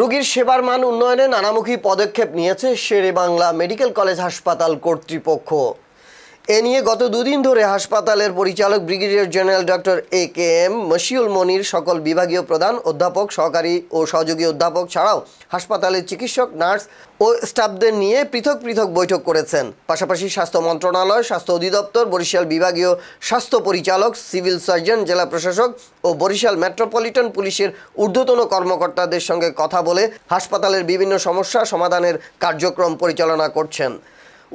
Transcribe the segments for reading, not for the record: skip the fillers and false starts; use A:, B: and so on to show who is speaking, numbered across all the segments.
A: রোগীর সেবার মান উন্নয়নে নানামুখী পদক্ষেপ নিয়েছে শেরেবাংলা মেডিকেল কলেজ হাসপাতাল কর্তৃপক্ষ। এ নিয়ে গত দুদিন ধরে হাসপাতালের পরিচালক brigadier general doctor AKM Mashiul Monir সকল বিভাগীয় প্রধান অধ্যাপক, সহকারী ও সহযোগী অধ্যাপক ছাড়াও হাসপাতালের চিকিৎসক, নার্স ও স্টাফদের নিয়ে পৃথক পৃথক বৈঠক করেছেন। পাশাপাশি স্বাস্থ্য মন্ত্রণালয়, স্বাস্থ্য অধিদপ্তর, বরিশাল বিভাগীয় স্বাস্থ্য পরিচালক, সিভিল সার্জন, জেলা প্রশাসক ও বরিশাল মেট্রোপলিটন পুলিশের ঊর্ধ্বতন কর্মকর্তাদের সঙ্গে কথা বলে হাসপাতালের বিভিন্ন সমস্যা সমাধানের কার্যক্রম পরিচালনা করছেন।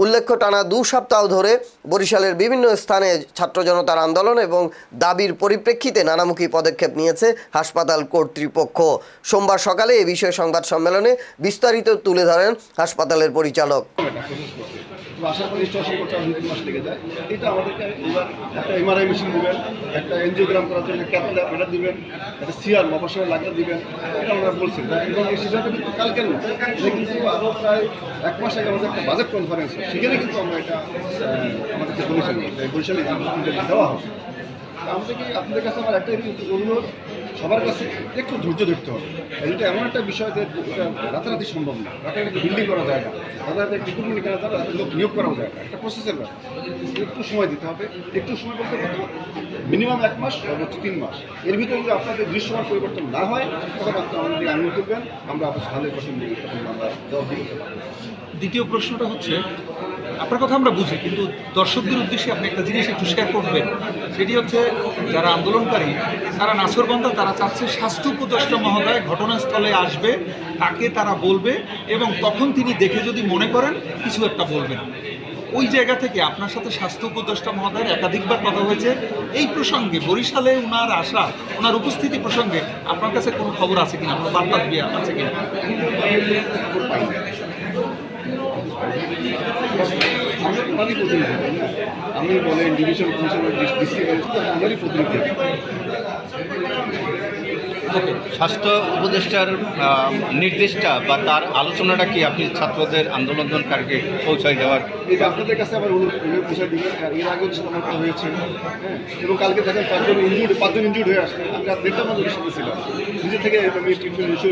A: উল্লেখ্য, টানা 2 সপ্তাহ ধরে বরিশালের বিভিন্ন স্থানে ছাত্র জনতার আন্দোলন এবং দাবির পরিপ্রেক্ষিতে নানামুখী পদক্ষেপ নিয়েছে হাসপাতাল কর্তৃপক্ষ। সোমবার সকালে এ বিষয়ে সংবাদ সম্মেলনে বিস্তারিত তুলে ধরেন হাসপাতালের পরিচালক।
B: আশা করি স্টেশন করতে 2-3 মাস লেগে যায়। এটা আমাদেরকে এবার একটা MRI মেশিন দিবেন, একটা এনজিওগ্রাম করার জন্য ক্যাথেটার দিবেন, একটা সিআর মফাসল লাগা দিবেন, এটা আমরা বলছি। এবং এই সিদ্ধান্ত কিন্তু কালকে না, এটা কিন্তু আরও প্রায় 1 মাস আগে আমাদের একটা বাজেট কনফারেন্স হয়, সেখানে কিন্তু আমরা এটা আমাদেরকে বলেছিলাম বরিশালে দেওয়া হবে। আপনাদের কাছে আমার একটাই অনুরোধ, সবার কাছে একটু ধৈর্য ধরতে হবে। এটা এমন একটা বিষয় যে রাতারাতি সম্ভব না, রাতারাতি বিল্ডিং করা যায় না, রাতারাতি রিক্রুটমেন্ট করা যায় না, লোক নিয়োগ করাও যায় না, একটা প্রসেসের ব্যাপার। একটু সময় দিতে হবে, একটু সময় বলতে কত, মিনিমাম 1 মাস, সর্বোচ্চ 3 মাস। এর ভিতরে যদি আপনাদের দৃশ্যমান পরিবর্তন না হয় তখন আপনি আমাদের আঙুল তুলবেন, আমরা আপনার 100% আমরা জবাব দিতে পারবো।
C: দ্বিতীয় প্রশ্নটা হচ্ছে, আপনার কথা আমরা বুঝি, কিন্তু দর্শকদের উদ্দেশ্যে আপনি একটা জিনিস একটু শেয়ার করবেন। সেটি হচ্ছে, যারা আন্দোলনকারী তারা নাছরবান্ধা, তারা চাচ্ছে স্বাস্থ্য উপদেষ্টা মহোদয় ঘটনাস্থলে আসবে, তাকে তারা বলবে এবং তখন তিনি দেখে যদি মনে করেন কিছু একটা বলবেন। ওই জায়গা থেকে আপনার সাথে স্বাস্থ্য উপদেষ্টা মহোদয়ের একাধিকবার কথা হয়েছে। এই প্রসঙ্গে বরিশালে ওনার আসা, ওনার উপস্থিতি প্রসঙ্গে আপনার কাছে কোনো খবর আছে কিনা, কোনো বার্তা দিয়ে আছে কিনা?
B: আমি বলেন ডিভিশন কমিশনার, ডিস্ট্রিক্ট আমারই প্রতিনিধি।
D: স্বাস্থ্য উপদেষ্টার নির্দেশটা বা তার আলোচনাটা কি আপনি ছাত্রদের আন্দোলনকারীকে পৌঁছায় দেওয়ার?
B: এটা আপনাদের কাছে আবার অনুরোধ পৌঁছায় দিবেন। এর আগেও আমার কথা হয়েছে, হ্যাঁ, এবং কালকে দেখেন 5জন ইনজুর্ড হয়ে আসছে। আমরা 1.5 মাস ধরে সাথে ছিলাম, নিজে থেকে ইস্যু করেছি।